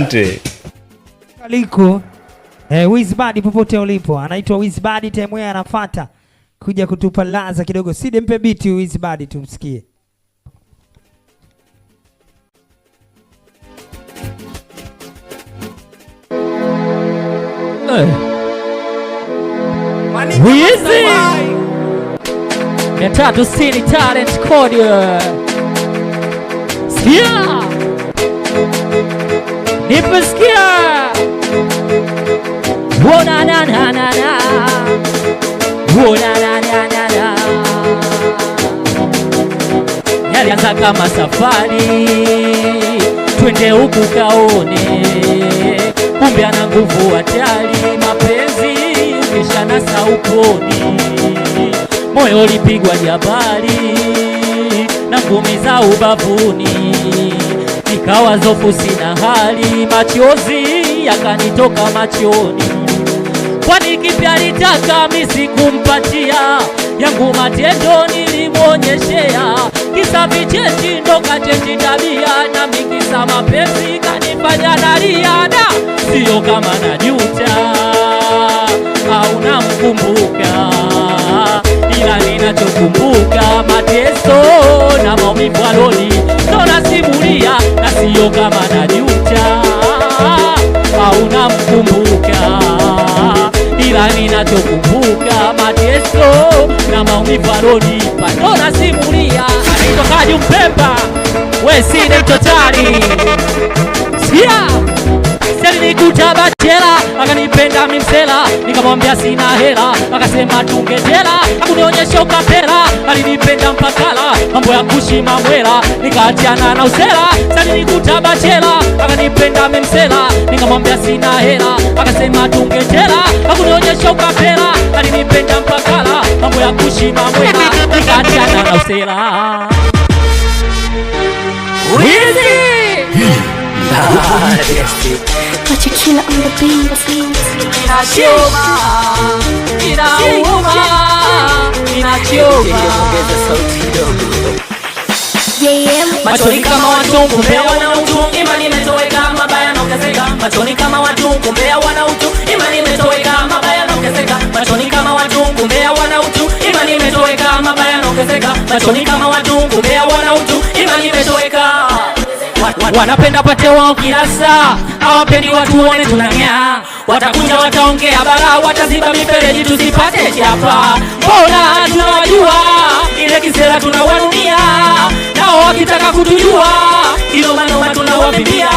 Asante. Aliko Wizbad popote ulipo, anaitwa Wizbad, time yeye anafuata kuja kutupa laza kidogo. Side mpe beat Wizbad tumsikie. Wizi 360 talent code. Sikia nipesikia wona na na na na wona na na na na. Yalianza kama safari, twende huku kaone, kumbe ana nguvu hatari, mapenzi kisha na sauponi, moyo ulipigwa jabali na ngumi za ubavuni, nikawa zofu sina hali, machozi yakanitoka machoni, kwani kipi alitaka mimi sikumpatia, yangu matendo nilimwonyeshea, kisa vichechi ndo kachechi tabia, na mikisa mapenzi kanifanya nalia, na sio kama najuta au namkumbuka, ila ninachokumbuka mateso na maumivu aloni ndo nasimulia, na sio kama najuta au namkumbuka, ila ninachokumbuka mateso na maumivu aloni ndo nasimulia. Anaitwa Kaju Mpemba, we Side Totali. Sikia nikuta bachela, akanipenda mimsela, nikamwambia sina hela, akasema tungejela, akunionyesha ukapela, alinipenda mpakala, mambo ya kushima mwela, nikaachana na usela. Sasa nikuta bachela, akanipenda mimsela, nikamwambia sina hela, akasema tungejela, akunionyesha ukapela, alinipenda mpakala, mambo ya kushima mwela, nikaachana na usela. Wizi But you kill it on the beat. Machoni kama watu kumbea wana utu, imani imetoweka, mabaya naongezeka. Machoni kama watu kumbea wana utu, imani imetoweka, mabaya naongezeka. Machoni kama watu kumbea wana utu, imani imetoweka, mabaya naongezeka. Machoni kama watu kumbea wana utu, imani imetoweka. Wanapenda pate wao kila saa, hawapendi watu waone tunang'aa. Watakuja wataongea bara, wataziba mifereji tusipate chapa. Mbona tunawajua, ile kisera tunawanunia, nao wakitaka kutujua, ilo manoma tunawapimbia.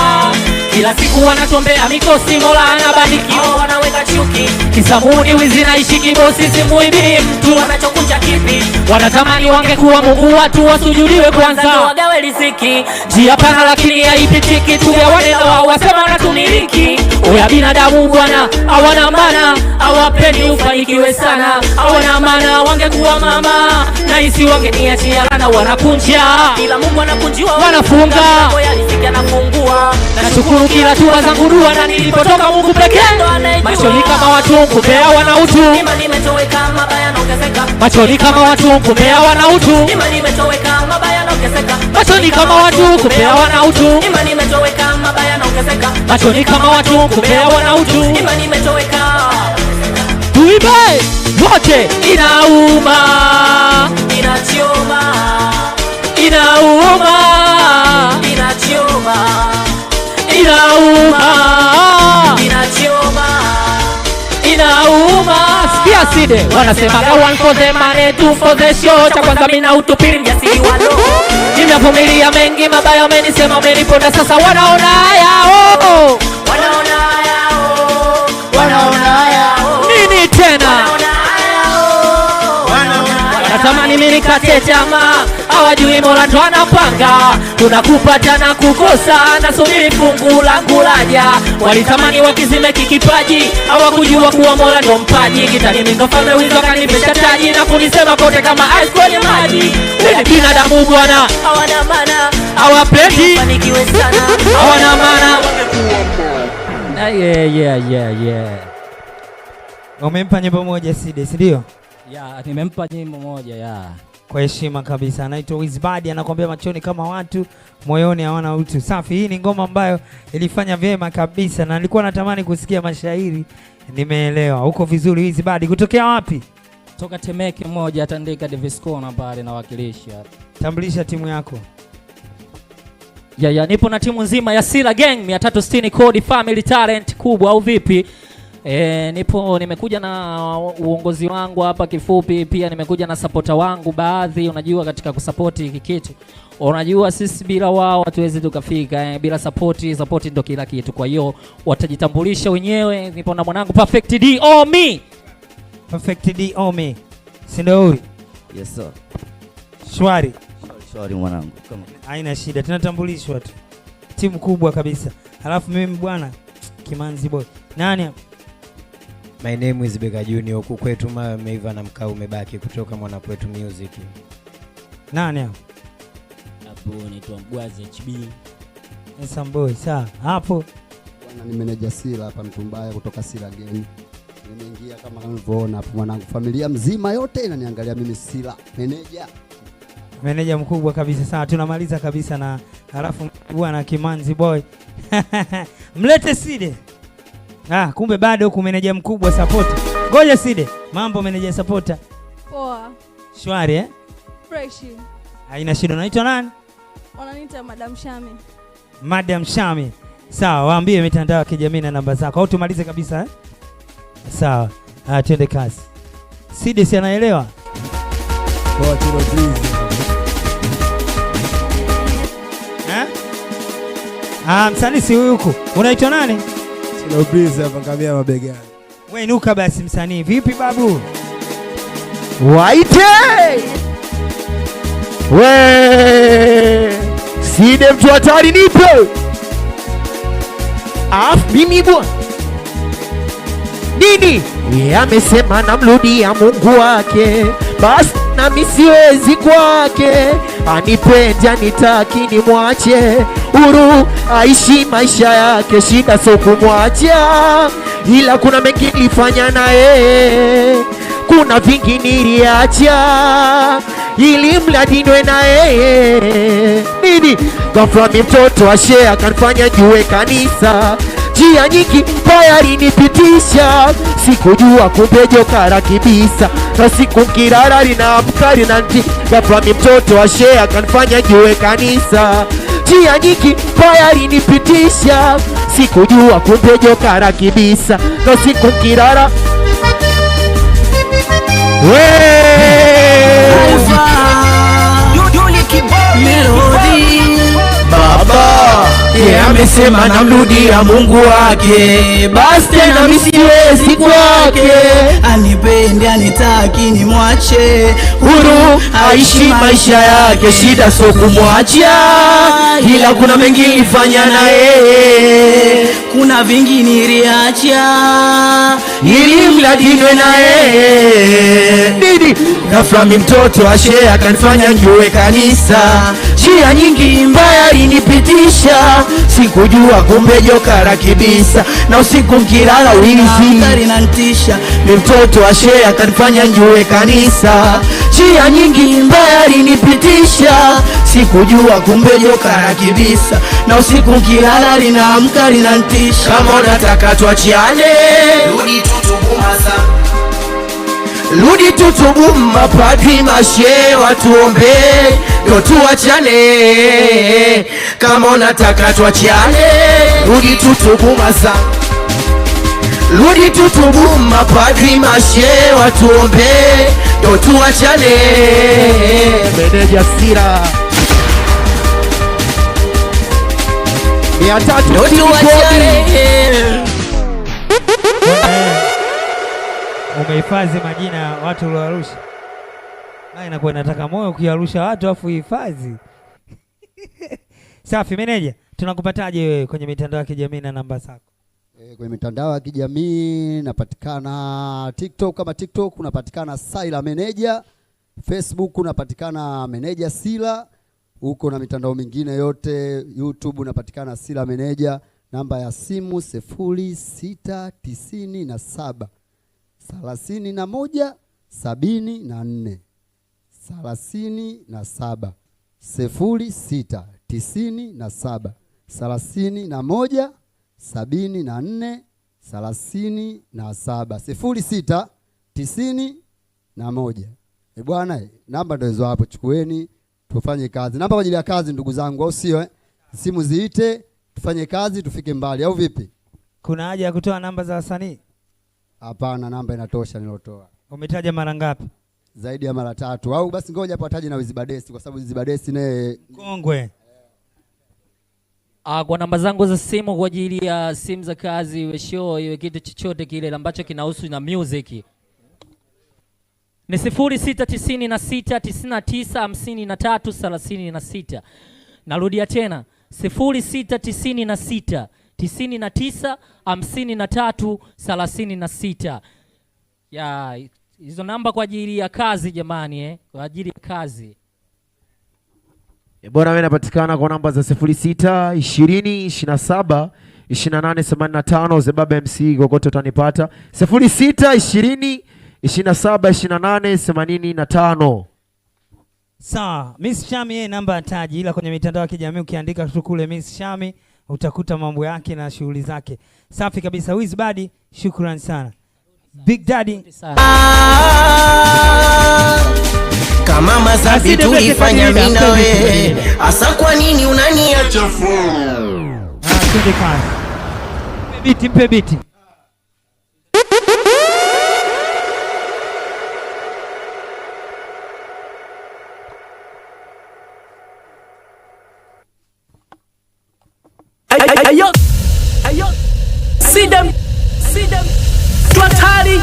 Kila siku wanatombea mikosi, Mola anabariki, wanaweka chuki, kisamuni wizi na ishi kibosi, simuibii mtu wanachokunja kipi. Wanatamani wangekuwa Mungu, watu wasujudiwe kwanza, wagawe riziki. Njia pana lakini haipitiki, tugawane na wao wasema wanatumiliki. Oya binadamu bwana, hawana maana, hawapendi ufanikiwe sana, hawana maana. Wangekuwa mama na isi wangeniachia lana, wanakunja kila Mungu anakunjiwa, wanafunga riziki anafungua. Nashukuru kila tua zangu dua, na nilipotoka Mungu pekee. Machoni kama watu kumbea wana utu, imani imetoweka, mabaya naongezeka. Machoni kama watu kumbea wana utu, imani imetoweka, mabaya naongezeka. Machoni kama watu kumbea wana utu, imani imetoweka, mabaya naongezeka. Machoni kama watu kumbea wana utu, imani imetoweka. Tuibe wote, inauma, inachoma, inauma, inachoma, inauma, inachoma, inauma. Sikia Side wanasema one for the money, two for the show. Cha kwanza mimi na utupili mjasiri walo, nimevumilia mengi mabaya, amenisema ameniponda, sasa wanaona haya oh, wanaona haya oh, wanaona haya oh. Nini tena natamani mimi nikate tamaa, hawajui Mola ndo anapanga, tunakupata na kukosa, na subiri fungu langu laja. Walitamani wakizime kikipaji, hawakujua kuwa Mola ndo mpaji. Kitani mimi ndo fame wizo kanipesha taji, na kunisema kote kama ice kwenye maji. Wale binadamu bwana, hawana maana, hawapendi fanikiwe sana, hawana maana. Yeah. Umempa nyimbo moja Side, si ndio? Ya, nimempa nyimbo moja ya. Kwa heshima kabisa. Anaitwa Wizbadi, anakuambia machoni kama watu, moyoni hawana utu. Safi, hii ni ngoma ambayo ilifanya vyema kabisa na nilikuwa natamani kusikia mashairi. Nimeelewa. Uko vizuri Wizbadi. Kutokea wapi? Toka Temeke moja Tandika Davis Corner pale na wakilisha. Tambulisha timu yako. Nipo na timu nzima ya Sila Gang 360 Code Family Talent kubwa au vipi? Nimekuja na uongozi wangu hapa kifupi, pia nimekuja na supporter wangu baadhi. Unajua katika kusupporti hiki kitu, unajua sisi bila wao hatuwezi tukafika, bila support ndio kila kitu. Kwa hiyo watajitambulisha wenyewe. Nipo na mwanangu Perfect D Omi. Perfect D Omi. Si ndio huyu? Yes sir. Shwari. Shwari mwanangu. Haina shida, tunatambulishwa tu. Timu kubwa kabisa. Halafu mimi bwana Kimanzi boy. Nani hapa? My name is Bega Junior, huku kwetu Meiva na mkao umebaki kutoka mwana kwetu music. Nani hapa? Hapo naitwa Mgwazi HB. Samboy, sawa. Hapo bwana ni manager Sila hapa Mtumbaya kutoka Sila Gang. Nimeingia kama unavyoona hapo mwanangu, familia mzima yote inaniangalia mimi Sila, manager mkubwa kabisa. Sawa, tunamaliza kabisa na halafu bwana Kimanzi boy. Mlete Side. Kumbe bado huko manager mkubwa supporter. Ngoja Side. Mambo manager supporter. Poa. Shwari Fresh. Haina shida. Unaitwa nani? Wananiita Madam Shami. Madam Shami. Sawa, waambie mitandao ya kijamii na namba zako. Au tumalize kabisa Sawa. Twende kazi. Side si anaelewa? Poa Tilo please. Msanii si huyu huko. Unaitwa nani? Tilo please hapa ngamia mabegani. Wewe inuka basi msanii. Vipi babu? Waite! Side mtu hatari nipe! Mimi bwana. Nini? Amesema namrudia Mungu wake, basi nami siwezi kwake. Anipendi anitaki nimwache, huru aishi maisha yake, shida sio kumwacha, ila kuna mengi nilifanya na yeye, kuna vingi niliacha ili mradi niwe na yeye. Nini? Ghafla mimi mtoto ashe akanifanya jue kanisa, njia nyingi mbaya alinipitisha, sikujua kumbe jokara kibisa, na siku kirara linaamka linanti. Ghafla mimi mtoto ashe akanifanya jue kanisa, njia nyingi mbaya alinipitisha, sikujua kumbe jokara kibisa, na siku kirara Baba amesema namrudia Mungu wake, basi tena mimi siwezi kwake. Anipendi anitaki nimwache, huru aishi maisha yake, shida sio kumwacha, ila kuna mengi nilifanya na yeye, kuna vingi niliacha ili mradi niwe na yeye. Nini? Ghafla mimi mtoto ashe akanifanya njue kanisa, njia nyingi mbaya alinipitisha, sikujua kumbe jokara kibisa, na usiku mkilala ulinisi nantisha. Mimi mtoto ashe akanifanya njue kanisa, njia nyingi mbaya alinipitisha, sikujua kumbe jokara kibisa, na usiku mkilala linaamka linantisha. Kama unataka tuachiane, rudi tutubu mapadri mashe watuombe ndo tuachane. Kama unataka tuachiane, rudi tutubu masa, rudi tutubu mapadri mashe watuombe ndo tuachane. Meneja Sila 300 ndo tuachane. Umehifadhi majina ya watu ulioarusha. Inakuwa nataka moyo kuarusha watu afu hifadhi. Safi meneja, tunakupataje wewe kwenye mitandao ya kijamii na namba zako? Kwenye mitandao ya kijamii napatikana TikTok, kama TikTok unapatikana Sila Manager, Facebook unapatikana Manager Sila, huko na mitandao mingine yote, YouTube unapatikana Sila Manager, namba ya simu 0697 31 74 37 06 97 31 74 37 06 91. Bwana, namba ndio hizo hapo, chukueni tufanye kazi. Namba kwa ajili ya kazi ndugu zangu, au sio? Simu ziite, tufanye kazi tufike mbali, au vipi? Kuna haja ya kutoa namba za wasanii? Hapana, namba inatosha nilotoa. Umetaja mara ngapi? Zaidi ya mara 3. Au basi ngoja hapo ataje na Wizibadesi kwa sababu Wizibadesi naye kongwe. Kwa namba zangu za simu kwa ajili ya simu za kazi, iwe show, iwe kitu chochote kile ambacho kinahusu na music, ni 0696995336. Narudia tena 0696995336. Ya hizo namba kwa ajili ya kazi jamani, kwa ajili ya kazi. Bwana, wewe unapatikana kwa namba za 06 20 27 28 85. Zebaba MC kokote utanipata 06 20 27 28 85. Sawa, Miss Shami yeye namba ataji, ila kwenye mitandao ya kijamii ukiandika tu kule Miss Shami utakuta mambo yake na shughuli zake. Safi kabisa. Wizbad, shukrani sana. Big Daddy. Kama mazabi tulifanya mimi na wewe, asa kwa nini unaniacha full? Twende kazi. Mpe biti. Ayo, see them, twatari.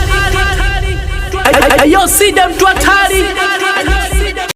Ayo, see them, twatari.